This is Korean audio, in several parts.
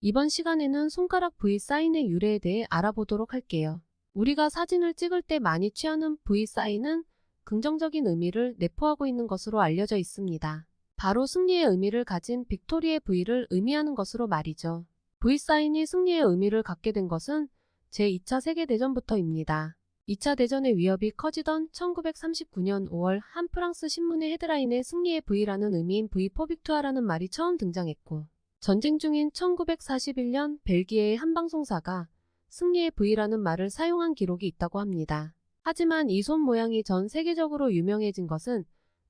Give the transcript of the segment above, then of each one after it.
이번 시간에는 손가락 V 사인의 유래에 대해 알아보도록 할게요. 우리가 사진을 찍을 때 많이 취하는 V 사인은 긍정적인 의미를 내포하고 있는 것으로 알려져 있습니다. 바로 승리의 의미를 가진 빅토리의 V를 의미하는 것으로 말이죠. V 사인이 승리의 의미를 갖게 된 것은 제2차 세계대전부터입니다. 2차 대전의 위협이 커지던 1939년 5월 한 프랑스 신문의 헤드라인에 승리의 V라는 의미인 V 포 빅투아라는 말이 처음 등장했고, 전쟁 중인 1941년 벨기에의 한 방송사가 승리의 V라는 말을 사용한 기록이 있다고 합니다. 하지만 이 손 모양이 전 세계적으로 유명해진 것은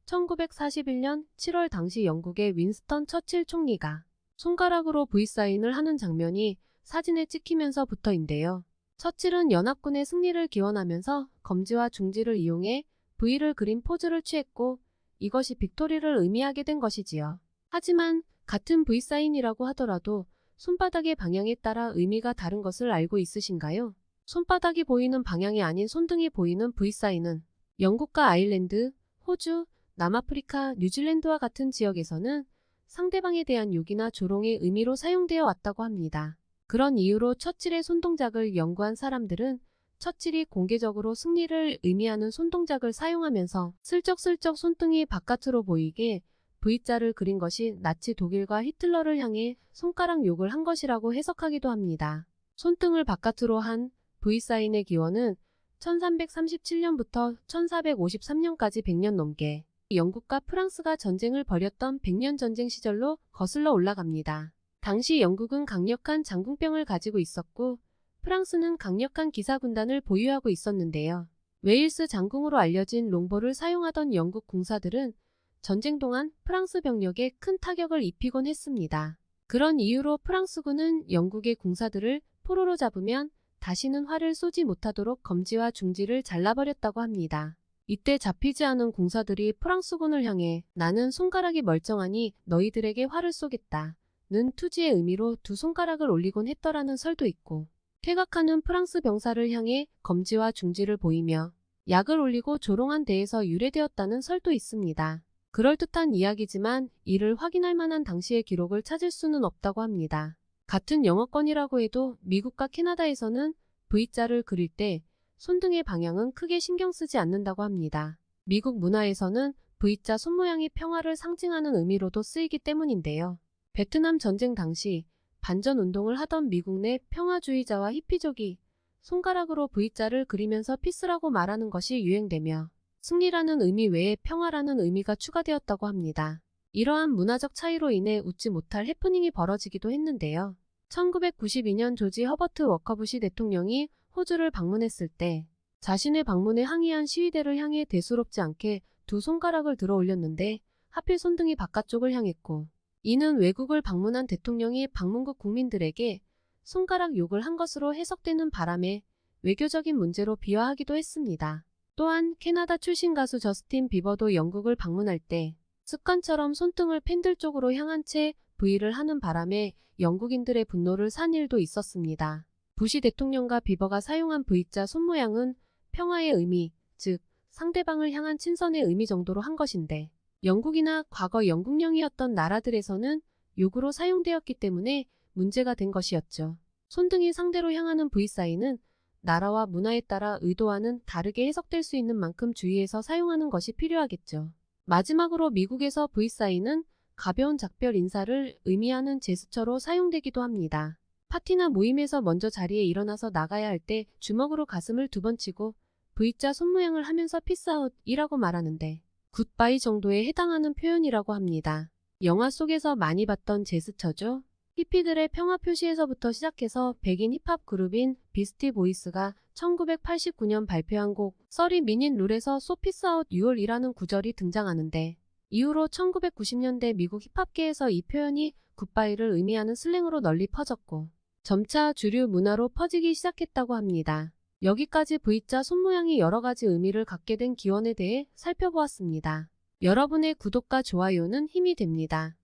1941년 7월 당시 영국의 윈스턴 처칠 총리가 손가락으로 V 사인을 하는 장면이 사진에 찍히면서부터인데요. 처칠은 연합군의 승리를 기원하면서 검지와 중지를 이용해 V를 그린 포즈를 취했고, 이것이 빅토리를 의미하게 된 것이지요. 하지만 같은 V 사인이라고 하더라도 손바닥의 방향에 따라 의미가 다른 것을 알고 있으신가요? 손바닥이 보이는 방향이 아닌 손등이 보이는 V 사인은 영국과 아일랜드, 호주, 남아프리카, 뉴질랜드와 같은 지역에서는 상대방에 대한 욕이나 조롱의 의미로 사용되어 왔다고 합니다. 그런 이유로 처칠의 손동작을 연구한 사람들은 처칠이 공개적으로 승리를 의미하는 손동작을 사용하면서 슬쩍슬쩍 손등이 바깥으로 보이게 V자를 그린 것이 나치 독일과 히틀러를 향해 손가락 욕을 한 것이라고 해석하기도 합니다. 손등을 바깥으로 한 V 사인의 기원은 1337년부터 1453년까지 100년 넘게 영국과 프랑스가 전쟁을 벌였던 100년 전쟁 시절로 거슬러 올라갑니다. 당시 영국은 강력한 장궁병을 가지고 있었고, 프랑스는 강력한 기사군단을 보유하고 있었는데요. 웨일스 장궁으로 알려진 롱보를 사용하던 영국 군사들은 전쟁 동안 프랑스 병력에 큰 타격을 입히곤 했습니다. 그런 이유로 프랑스군은 영국의 군사들을 포로로 잡으면 다시는 활을 쏘지 못하도록 검지와 중지를 잘라버렸다고 합니다. 이때 잡히지 않은 군사들이 프랑스군을 향해 나는 손가락이 멀쩡하니 너희들에게 활을 쏘겠다 는 투지의 의미로 두 손가락을 올리곤 했더라는 설도 있고, 퇴각하는 프랑스 병사를 향해 검지와 중지를 보이며 약을 올리고 조롱한 데에서 유래되었다는 설도 있습니다. 그럴듯한 이야기지만 이를 확인할 만한 당시의 기록을 찾을 수는 없다고 합니다. 같은 영어권이라고 해도 미국과 캐나다에서는 V자를 그릴 때 손등의 방향은 크게 신경 쓰지 않는다고 합니다. 미국 문화에서는 V자 손모양이 평화를 상징하는 의미로도 쓰이기 때문인데요. 베트남 전쟁 당시 반전 운동을 하던 미국 내 평화주의자와 히피족이 손가락으로 V자를 그리면서 피스라고 말하는 것이 유행되며 승리라는 의미 외에 평화라는 의미가 추가되었다고 합니다. 이러한 문화적 차이로 인해 웃지 못할 해프닝이 벌어지기도 했는데요. 1992년 조지 허버트 워커부시 대통령이 호주를 방문했을 때 자신의 방문에 항의한 시위대를 향해 대수롭지 않게 두 손가락을 들어 올렸는데 하필 손등이 바깥쪽을 향했고, 이는 외국을 방문한 대통령이 방문국 국민들에게 손가락 욕을 한 것으로 해석되는 바람에 외교적인 문제로 비화하기도 했습니다. 또한 캐나다 출신 가수 저스틴 비버도 영국을 방문할 때 습관처럼 손등을 팬들 쪽으로 향한 채 V를 하는 바람에 영국인들의 분노를 산 일도 있었습니다. 부시 대통령과 비버가 사용한 V자 손모양은 평화의 의미, 즉 상대방을 향한 친선의 의미 정도로 한 것인데, 영국이나 과거 영국령이었던 나라들에서는 욕으로 사용되었기 때문에 문제가 된 것이었죠. 손등이 상대로 향하는 V 사인은 나라와 문화에 따라 의도와는 다르게 해석될 수 있는 만큼 주의해서 사용하는 것이 필요하겠죠. 마지막으로 미국에서 V 사인은 가벼운 작별 인사를 의미하는 제스처로 사용되기도 합니다. 파티나 모임에서 먼저 자리에 일어나서 나가야 할 때 주먹으로 가슴을 두 번 치고 V자 손모양을 하면서 피스아웃이라고 말하는데 굿바이 정도에 해당하는 표현이라고 합니다. 영화 속에서 많이 봤던 제스처죠. 히피들의 평화 표시에서부터 시작해서 백인 힙합 그룹인 비스티 보이스가 1989년 발표한 곡 서리 미닛 룰에서 So Peace Out You'll이라는 구절이 등장하는데, 이후로 1990년대 미국 힙합계에서 이 표현이 굿바이를 의미하는 슬랭으로 널리 퍼졌고 점차 주류 문화로 퍼지기 시작했다고 합니다. 여기까지 V자 손모양이 여러가지 의미를 갖게 된 기원에 대해 살펴보았습니다. 여러분의 구독과 좋아요는 힘이 됩니다.